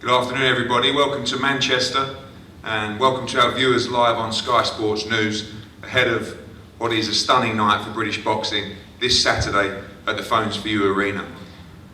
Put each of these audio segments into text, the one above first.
Good afternoon everybody, welcome to Manchester and welcome to our viewers live on Sky Sports News ahead of what is a stunning night for British boxing this Saturday at the Phones For You Arena.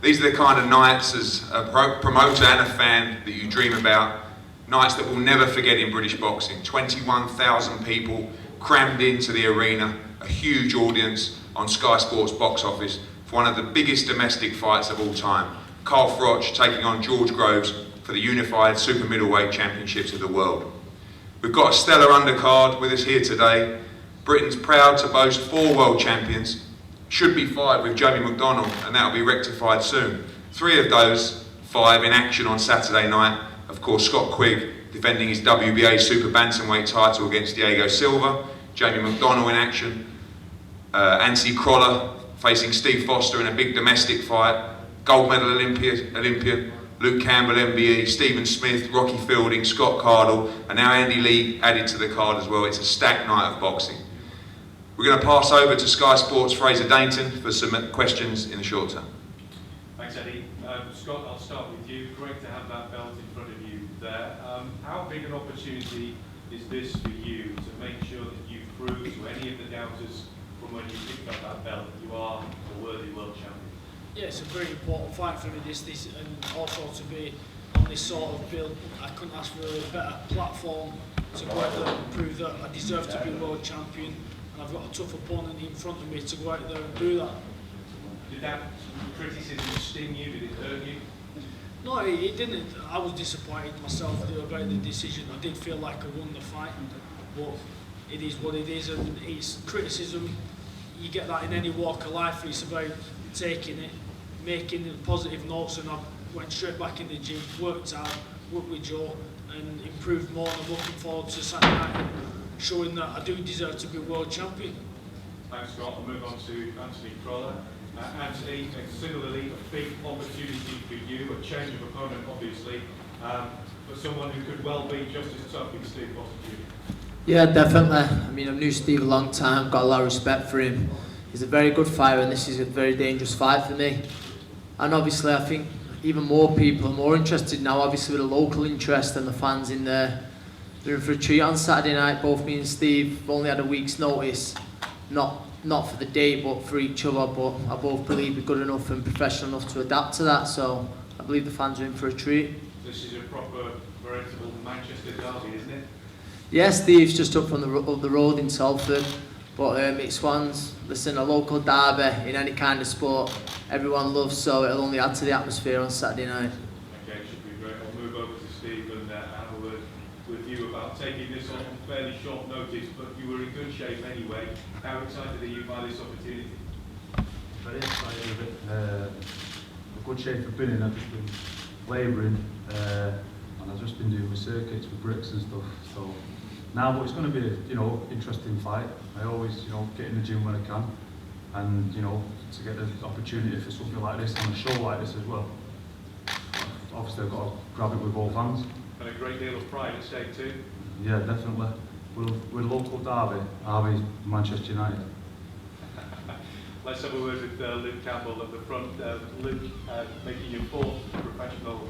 These are the kind of nights as a promoter and a fan that you dream about, nights that we'll never forget in British boxing. 21,000 people crammed into the arena, a huge audience on Sky Sports box office for one of the biggest domestic fights of all time. Carl Froch taking on George Groves for the unified super middleweight championships of the world. We've got a stellar undercard with us here today. Britain's proud to boast 4 world champions. Should be 5 with Jamie McDonnell, and that'll be rectified soon. 3 of those 5 in action on Saturday night. Of course, Scott Quigg defending his WBA super bantamweight title against Diego Silva. Jamie McDonnell in action. Anthony Crolla facing Steve Foster in a big domestic fight. Gold medal Olympian, Luke Campbell MBE, Stephen Smith, Rocky Fielding, Scott Cardle, and now Andy Lee added to the card as well. It's a stacked night of boxing. We're going to pass over to Sky Sports' Fraser Dainton for some questions in the short term. Thanks, Eddie. Scott, I'll start with you. Great to have that belt in front of you there. How big an opportunity is this for you to make sure that you prove to any of the doubters from when you picked up that belt that you are a worthy world champion? Yeah, it's a very important fight for me, this and also to be on this sort of build. I couldn't ask for a better platform to go out there and prove that I deserve to be world champion, and I've got a tough opponent in front of me to go out there and do that. Did that criticism sting you? Did it hurt you? No, it didn't. I was disappointed myself about the decision. I did feel like I won the fight, but it is what it is, and it's criticism. You get that in any walk of life. It's about taking it, making positive notes, and I went straight back in the gym, worked out, worked with Joe, and improved more. And I'm looking forward to Saturday night, showing that I do deserve to be world champion. Thanks, Scott. I'll move on to Anthony Crolla. Anthony, similarly, a big opportunity for you, a change of opponent, obviously, but someone who could well be just as tough as Steve Foster Jr. Yeah, definitely. I mean, I've known Steve a long time, got a lot of respect for him. He's a very good fighter, and this is a very dangerous fight for me. And obviously, I think even more people are more interested now, obviously with the local interest and the fans in there. They're in for a treat on Saturday night. Both me and Steve have only had a week's notice, not for the day, but for each other. But I both believe we're good enough and professional enough to adapt to that, so I believe the fans are in for a treat. This is a proper, veritable Manchester derby, isn't it? Yeah, Steve's just up from the road in Salford. But it's one's, listen, a local derby in any kind of sport, everyone loves, so it'll only add to the atmosphere on Saturday night. Okay, should be great. I'll move over to Steve and have a word with you about taking this on fairly short notice, but you were in good shape anyway. How excited are you by this opportunity? Very excited of it. A good shape I've been in. I've just been labouring and I've just been doing my circuits with bricks and stuff. So now, but it's going to be a, interesting fight. I always, get in the gym when I can, and to get the opportunity for something like this on a show like this as well. Obviously, I've got to grab it with both hands. And a great deal of pride at stake too. Yeah, definitely. We're a local derby, RB Manchester United. Let's have a word with Luke Campbell at the front. Luke, making your 4th professional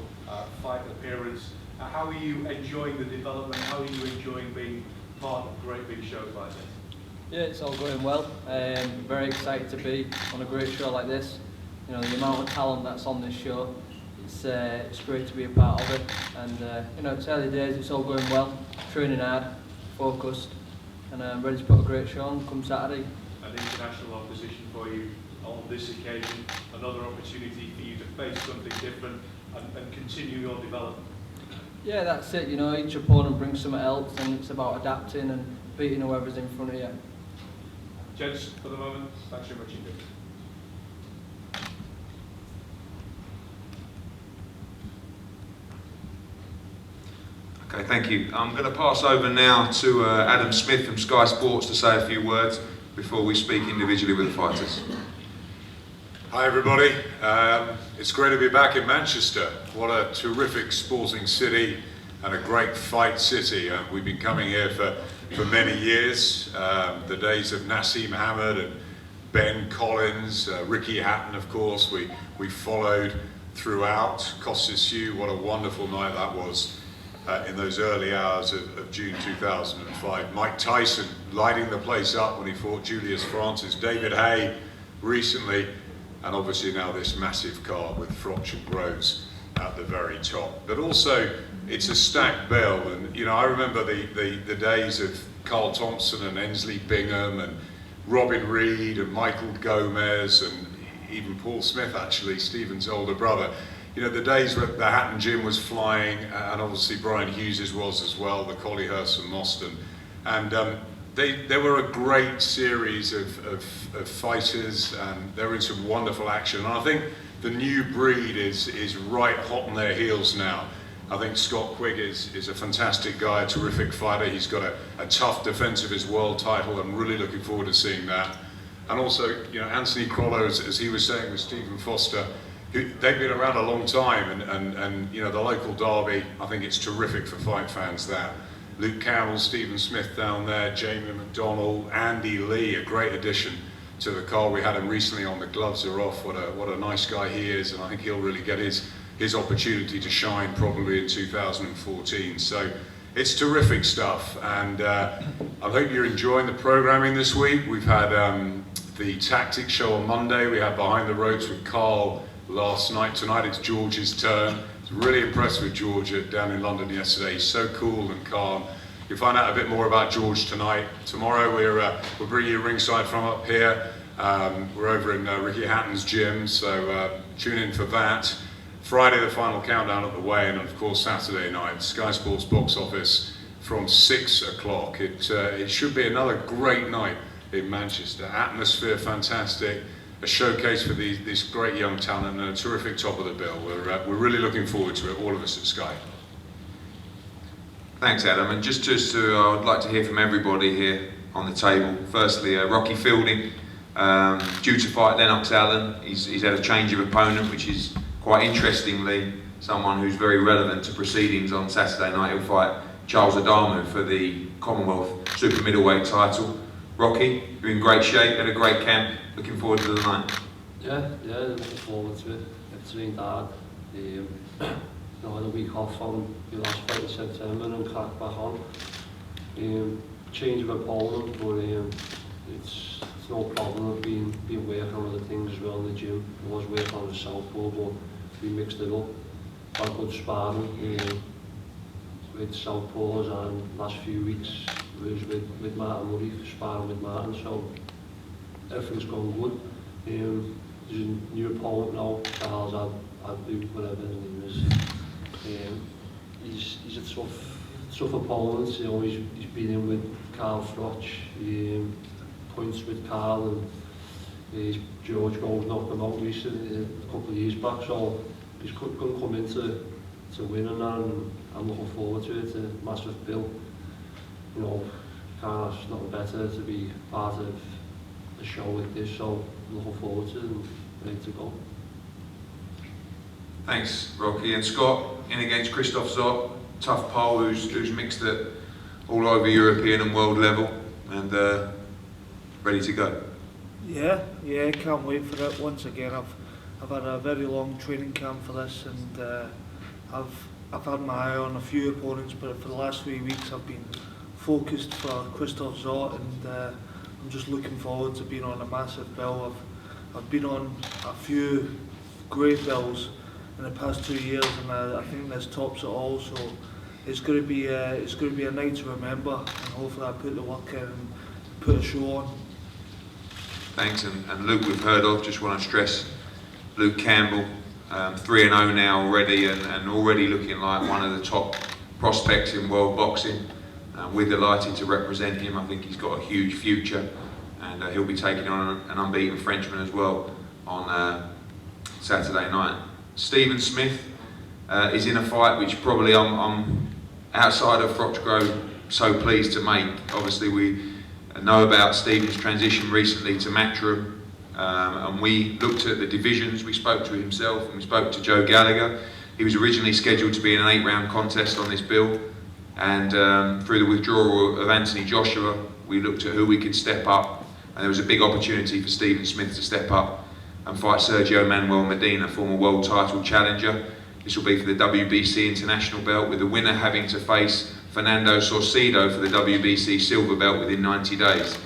fight appearance. How are you enjoying the development? How are you enjoying being part of great big shows like this? Yeah, it's all going well. Very excited to be on a great show like this. The amount of talent that's on this show, it's great to be a part of it. And it's early days, it's all going well. Training hard, focused, and I'm ready to put a great show on come Saturday. An international opposition for you on this occasion, another opportunity for you to face something different and continue your development. Yeah, that's it. Each opponent brings something else, and it's about adapting and beating whoever's in front of you. Gents, for the moment, thanks very much indeed. Okay, thank you. I'm going to pass over now to Adam Smith from Sky Sports to say a few words before we speak individually with the fighters. Hi everybody, it's great to be back in Manchester. What a terrific sporting city and a great fight city. We've been coming here for many years. The days of Nassim Hamid and Ben Collins, Ricky Hatton of course, we followed throughout. Costis-Hugh, what a wonderful night that was in those early hours of June 2005. Mike Tyson lighting the place up when he fought Julius Francis. David Hay recently, and obviously now this massive card with FROCH and GROVES at the very top. But also, it's a stacked bill, and you know, I remember the days of Carl Thompson and Ensley Bingham and Robin Reed and Michael Gomez and even Paul Smith, actually, Stephen's older brother. You know, the days where the Hatton Gym was flying, and obviously Brian Hughes was as well, the Collyhurst and Moston. And they were a great series of fighters, and they were in some wonderful action. And I think the new breed is right hot on their heels now. I think Scott Quigg is a fantastic guy, a terrific fighter. He's got a tough defense of his world title. I'm really looking forward to seeing that. And also, you know, Anthony Crollo, as he was saying with Stephen Foster, they've been around a long time, and you know, the local derby, I think it's terrific for fight fans there. Luke Campbell, Stephen Smith down there, Jamie McDonald, Andy Lee, a great addition to the card. We had him recently on The Gloves Are Off. What a nice guy he is, and I think he'll really get his opportunity to shine probably in 2014. So it's terrific stuff, and I hope you're enjoying the programming this week. We've had the Tactics show on Monday. We had Behind the Ropes with Carl last night. Tonight it's George's turn. I was really impressed with George down in London yesterday. He's so cool and calm. You'll find out a bit more about George tonight. Tomorrow we'll bring you ringside from up here. We're over in Ricky Hatton's gym, so tune in for that. Friday, the final countdown at the Way, and of course Saturday night, Sky Sports box office from 6 o'clock. It should be another great night in Manchester. Atmosphere fantastic, a showcase for this great young talent, and a terrific top of the bill. We're really looking forward to it, all of us at Sky. Thanks, Adam. And just I'd like to hear from everybody here on the table. Firstly, Rocky Fielding, due to fight Lennox Allen. He's had a change of opponent, which is quite interestingly someone who's very relevant to proceedings on Saturday night. He'll fight Charles Adamu for the Commonwealth Super Middleweight title. Rocky, you're in great shape, had a great camp. Looking forward to the night. Yeah, looking forward to it. I've trained hard. I had a week off from the last fight in September and cracked back on. Change of opponent, but it's no problem. I've been working on other things as well in the gym. I was working on the southpaw, but we mixed it up. Had good sparring with southpaws, and last few weeks was with Martin Murray, sparring with Martin, so everything's going good. There's a new opponent now, Charles Adbu, whatever his name is. He's a tough opponent. He's been in with Carl Froch, points with Carl, and George Gold knocked him out recently, a couple of years back, so he's going to come in to win, and I'm looking forward to it. It's a massive bill. You know, can't ask nothing better to be part of a show like this, so I'm looking forward to it and ready to go. Thanks, Rocky. And Scott, in against Christoph Zott, tough pole who's mixed at all over European and world level, and ready to go. Yeah, can't wait for it. Once again, I've had a very long training camp for this, and I've had my eye on a few opponents, but for the last 3 weeks I've been focused for Christoph Zott, and I'm just looking forward to being on a massive bill. I've been on a few great bills in the past 2 years, and I think this tops it all. So it's going to be a night to remember, and hopefully I put the work in and put a show on. Thanks, and Luke we've heard of. Just want to stress Luke Campbell, 3-0 now already, and already looking like one of the top prospects in world boxing. We're delighted to represent him. I think he's got a huge future, and he'll be taking on an unbeaten Frenchman as well on Saturday night. Stephen Smith is in a fight which probably I'm outside of FROCH Grove so pleased to make. Obviously we know about Stephen's transition recently to Matchroom, and we looked at the divisions. We spoke to himself and we spoke to Joe Gallagher. He was originally scheduled to be in an 8-round contest on this bill, and through the withdrawal of Anthony Joshua, we looked at who we could step up, and there was a big opportunity for Stephen Smith to step up and fight Sergio Manuel Medina, former world title challenger. This will be for the WBC International belt, with the winner having to face Fernando Saucedo for the WBC silver belt within 90 days.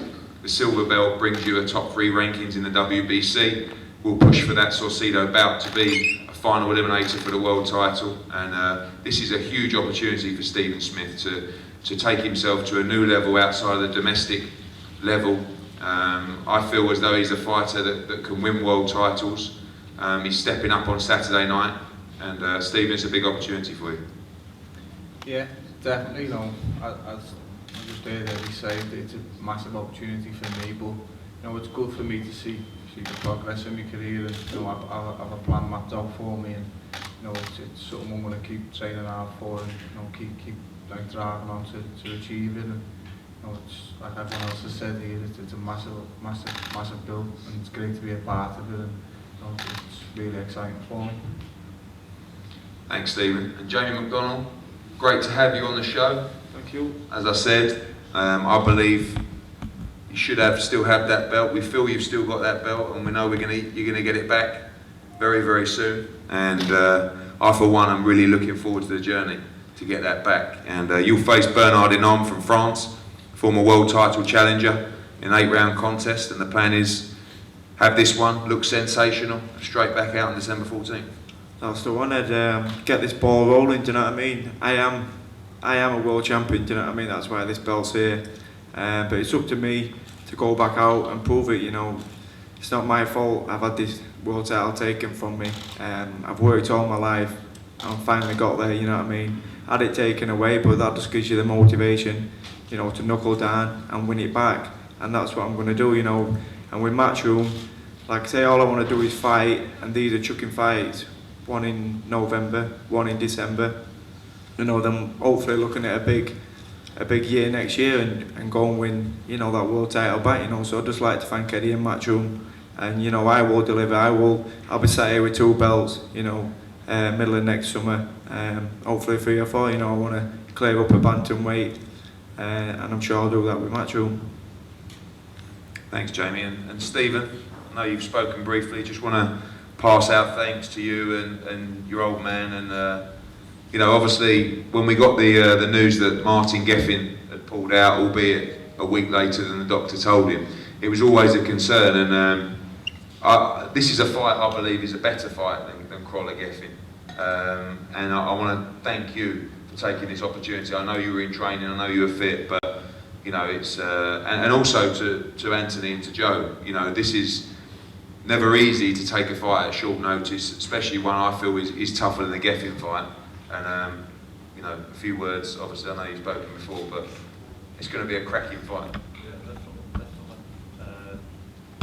The silver belt brings you a top 3 rankings in the WBC. We'll push for that Saucedo bout to be a final eliminator for the world title, and this is a huge opportunity for Stephen Smith to take himself to a new level outside of the domestic level. I feel as though he's a fighter that can win world titles. He's stepping up on Saturday night, and Stephen, it's a big opportunity for you. Yeah, definitely. You know, as I just heard Eddie say, it's a massive opportunity for me, but you know, it's good for me to see the progress in my career, and you know, have a plan mapped out for me, and you know, it's something I'm going to keep training hard for, and you know, keep like driving on to achieve it. And you know, it's like everyone else has said here, it's a massive build, and it's great to be a part of it, and you know, it's really exciting for me. Thanks, Stephen. And Jamie McDonald, great to have you on the show. Thank you. As I said, I believe you should still have that belt. We feel you've still got that belt, and we know you're going to get it back very, very soon. And I, for one, am really looking forward to the journey to get that back. And you'll face Bernard Hinault from France, former world title challenger, in an 8-round contest. And the plan is have this one look sensational, straight back out on December 14th. That's the one. I'd get this ball rolling. Do you know what I mean? I am a world champion. Do you know what I mean? That's why this belt's here. But it's up to me to go back out and prove it. You know, it's not my fault I've had this world title taken from me. I've worked all my life and finally got there. You know what I mean? Had it taken away, but that just gives you the motivation, you know, to knuckle down and win it back. And that's what I'm going to do. You know, and with Matchroom, like I say, all I want to do is fight, and these are chucking fights. One in November, one in December. You know, then hopefully looking at a big year next year and go and win, you know, that world title back, you know. So I'd just like to thank Eddie and Matchroom, and you know, I will deliver. I'll be sat here with 2 belts, you know, middle of next summer, hopefully 3 or 4. You know, I want to clear up a bantamweight, and I'm sure I'll do that with Matchroom. Thanks, Jamie. And Stephen, I know you've spoken briefly. Just want to pass out thanks to you and your old man. And you know, obviously, when we got the news that Martin Geffen had pulled out, albeit a week later than the doctor told him, it was always a concern. And this is a fight I believe is a better fight than Crolla Geffen. And I want to thank you for taking this opportunity. I know you were in training, I know you were fit, but you know, it's and also to Anthony and to Joe. You know, this is never easy to take a fight at short notice, especially one I feel is tougher than the Geffen fight. And you know, a few words. Obviously, I know you've spoken before, but it's going to be a cracking fight. Yeah, definitely.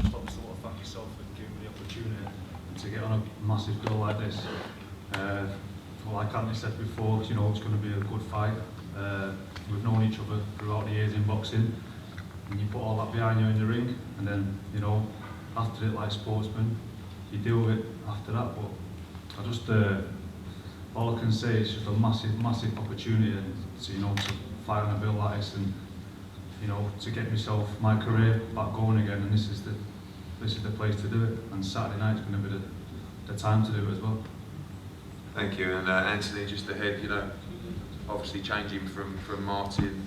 Just obviously want to thank yourself for giving me the opportunity to get on a massive goal like this. Like Anthony said before, you know, it's going to be a good fight. We've known each other throughout the years in boxing, and you put all that behind you in the ring, and then, you know, after it, like sportsmen, you deal with it after that. But I just, all I can say is just a massive opportunity, and to, you know, to fight on a bill like this, and you know, to get myself, my career back going again. And this is the place to do it. And Saturday night's going to be the time to do it as well. Thank you. And Anthony, just ahead, you know, obviously changing from Martin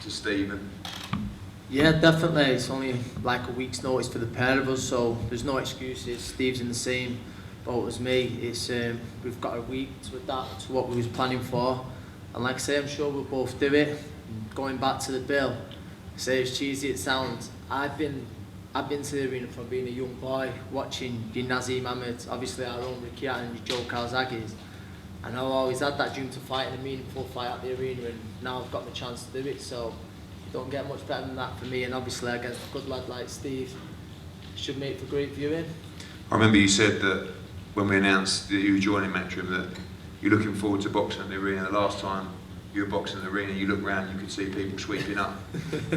to Stephen. Yeah, definitely. It's only like a week's notice for the pair of us, so there's no excuses. Steve's in the same boat as me. It's we've got a week to adapt to what we was planning for, and like I say, I'm sure we'll both do it. Going back to the bill, I say as cheesy it sounds, I've been to the arena from being a young boy, watching your Nazim Ahmed, obviously our own Ricky and your Joe Calzaghes, and I've always had that dream to fight in a meaningful fight at the arena, and now I've got the chance to do it. So you don't get much better than that for me, and obviously against a good lad like Steve, should make for great viewing. I remember you said that when we announced that you were joining Matchroom that you're looking forward to boxing at the arena. The last time you were boxing in the arena, you looked round, you could see people sweeping up. But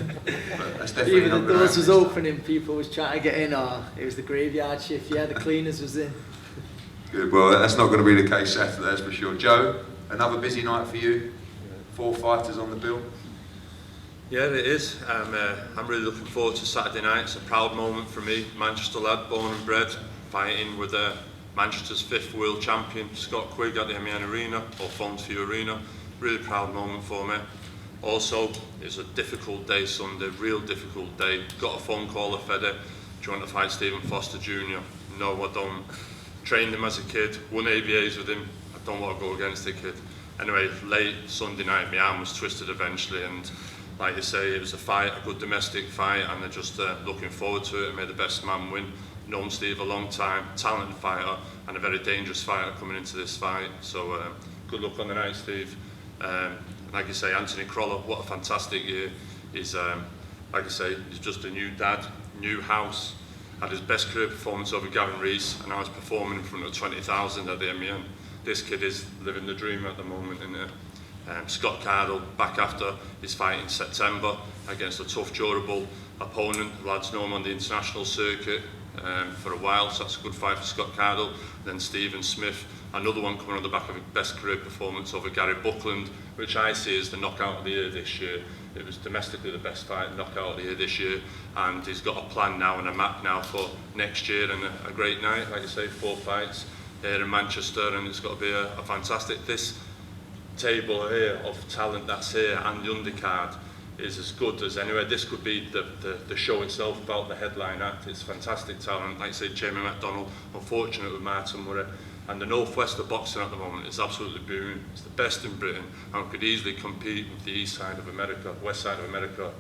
that's definitely even not the doors was happen. opening, people was trying to get in, or it was the graveyard shift. Yeah, the cleaners was in. Good. Well, that's not going to be the case Saturday, that's for sure. Joe, another busy night for you. 4 fighters on the bill. Yeah, it is. I'm really looking forward to Saturday night. It's a proud moment for me. Manchester lad, born and bred, fighting with Manchester's 5th world champion, Scott Quigg, at the MEN Arena, or Fontview Arena. Really proud moment for me. Also, it's a difficult day Sunday, real difficult day. Got a phone call off Eddie, do you want to fight Stephen Foster Jr.? No, I don't. Trained him as a kid, won ABAs with him. I don't want to go against the kid. Anyway, late Sunday night, my arm was twisted eventually, and like you say, it was a fight, a good domestic fight, and they're just looking forward to it. I made the best man win. Known Steve a long time, talented fighter, and a very dangerous fighter coming into this fight. So good luck on the night, Steve. Like you say, Anthony Crolla, what a fantastic year. He's, like I say, he's just a new dad, new house. Had his best career performance over Gavin Rees, and now he's performing in front of 20,000 at the MEN. This kid is living the dream at the moment, isn't it? Scott Cardle, back after his fight in September against a tough, durable opponent. The lads know him on the international circuit for a while, so that's a good fight for Scott Cardle. Then Stephen Smith, another one coming on the back of a best career performance over Gary Buckland, which I see as the knockout of the year this year. It was domestically the best fight, knockout of the year this year, and he's got a plan now and a map now for next year, and a great night, like you say, 4 fights here in Manchester, and it's got to be a fantastic. This table here of talent that's here and the undercard is as good as anywhere. This could be the show itself about the headline act. It's fantastic talent, like I say, Jamie McDonnell, unfortunate with Martin Murray, and the northwest of boxing at the moment is absolutely booming. It's the best in Britain and could easily compete with the east side of America, west side of America,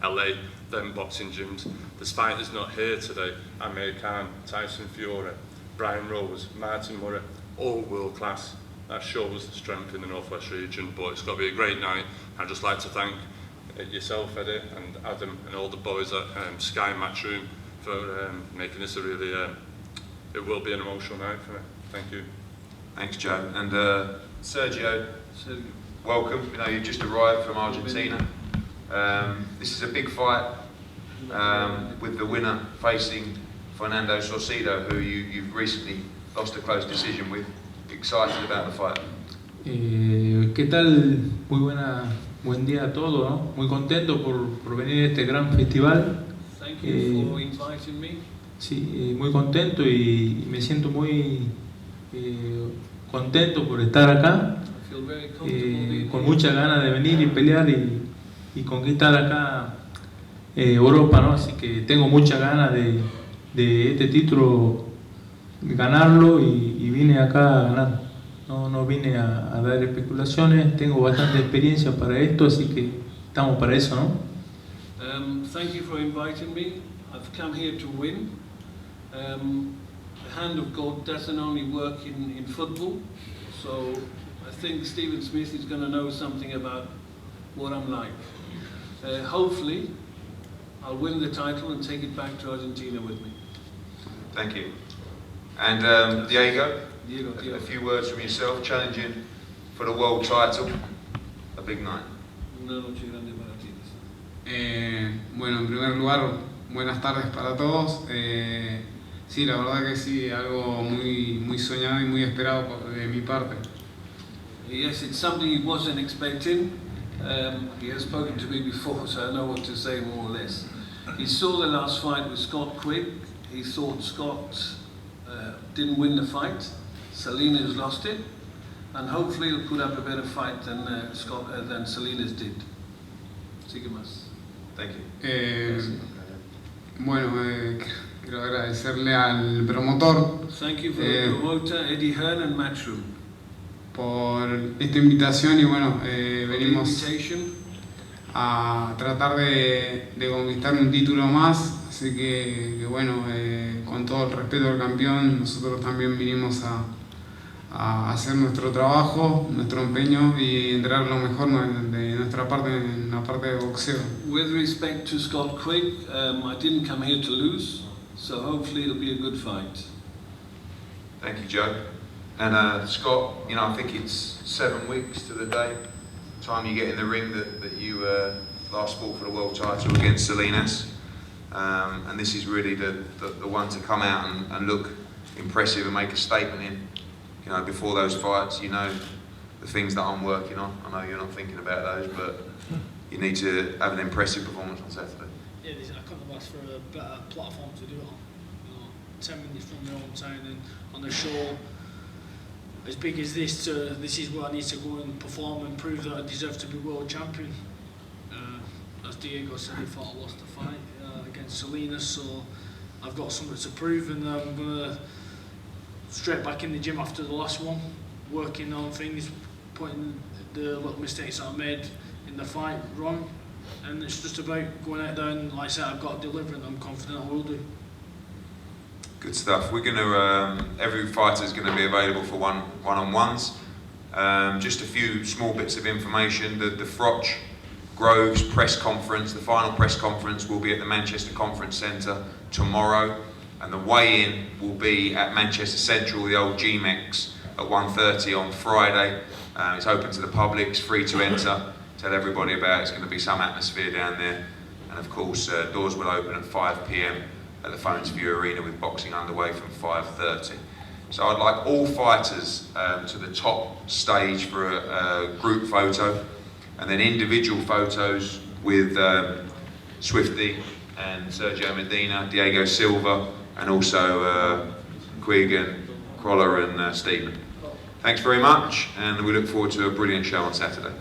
LA, them boxing gyms. This fight is not here today. Amir Khan, Tyson Fury, Brian Rose, Martin Murray, all world class. That shows the strength in the northwest region, but it's got to be a great night. I'd just like to thank yourself, Eddie, and Adam, and all the boys at Sky Matchroom for making this a really, it will be an emotional night for me. Thank you. Thanks, Joe. And Sergio, welcome. You know, you've just arrived from Argentina. This is a big fight with the winner facing Fernando Saucedo, who you've recently lost a close decision with. Excited about the fight. ¿Qué tal? Buen día a todos, ¿no? Muy contento por venir a este gran festival. Thank you for inviting me. Sí, muy contento y me siento muy contento por estar acá. I feel very comfortable Con muchas ganas de venir y pelear y conquistar acá Europa, ¿no? Así que tengo muchas ganas de este título ganarlo y vine acá a ganar. No vine a dar especulaciones, tengo bastante experiencia para esto, así que estamos para eso, ¿no? Thank you for inviting me. I've come here to win. The hand of God doesn't only work in football, so I think Stephen Smith is going to know something about what I'm like. Hopefully, I'll win the title and take it back to Argentina with me. Thank you. And Diego, a few words from yourself, challenging for the world title, a big night. Una noche grande para ti. Bueno, en primer lugar, buenas tardes para todos. Sí, la verdad que sí, algo muy soñado y muy esperado de mi parte. Yes, it's something he wasn't expecting. He has spoken to me before, so I know what to say more or less. He saw the last fight with Scott Quigg. He thought Scott didn't win the fight. Salinas lost it, and hopefully he'll put up a better fight than Salinas did. Sigue más. Thank you. Bueno, quiero agradecerle al promotor Thank you for the promoter, Eddie Hearn and Matchroom. por esta invitación y bueno, venimos a tratar de conquistar un título más, así que bueno, con todo el respeto al campeón, nosotros también vinimos a hacer nuestro trabajo, nuestro empeño y entregar lo mejor de nuestra parte en la parte de boxeo. With respect to Scott Quigg, I didn't come here to lose, so hopefully it'll be a good fight. Thank you, Joe. And Scott, you know, I think it's 7 weeks to the day, time you get in the ring that you last fought for the world title against Salinas. And this is really the one to come out and look impressive and make a statement in. You know, before those fights, you know the things that I'm working on. I know you're not thinking about those, but you need to have an impressive performance on Saturday. Yeah, I couldn't have asked for a better platform to do it on. You know, 10 minutes from my own town and on a show as big as this, this is where I need to go and perform and prove that I deserve to be world champion. As Diego said, he thought I lost the fight against Salinas, so I've got something to prove, and I'm going to straight back in the gym after the last one, working on things, putting the little mistakes that I made in the fight wrong, and it's just about going out there and, like I said, I've got to deliver, and I'm confident I will do. Good stuff. We're going to, every fighter is going to be available for one-on-ones. Just a few small bits of information. The FROCH GROVES press conference, the final press conference will be at the Manchester Conference Centre tomorrow, and the weigh-in will be at Manchester Central, the old GMEX, at 1:30 on Friday. It's open to the public, it's free to enter. Tell everybody about it. It's going to be some atmosphere down there, and of course doors will open at 5 p.m. at the Phones View Arena with boxing underway from 5:30. So I'd like all fighters to the top stage for a group photo, and then individual photos with Swifty and Sergio Medina, Diego Silva, and also Quigg and Crawler and Stephen. Thanks very much, and we look forward to a brilliant show on Saturday.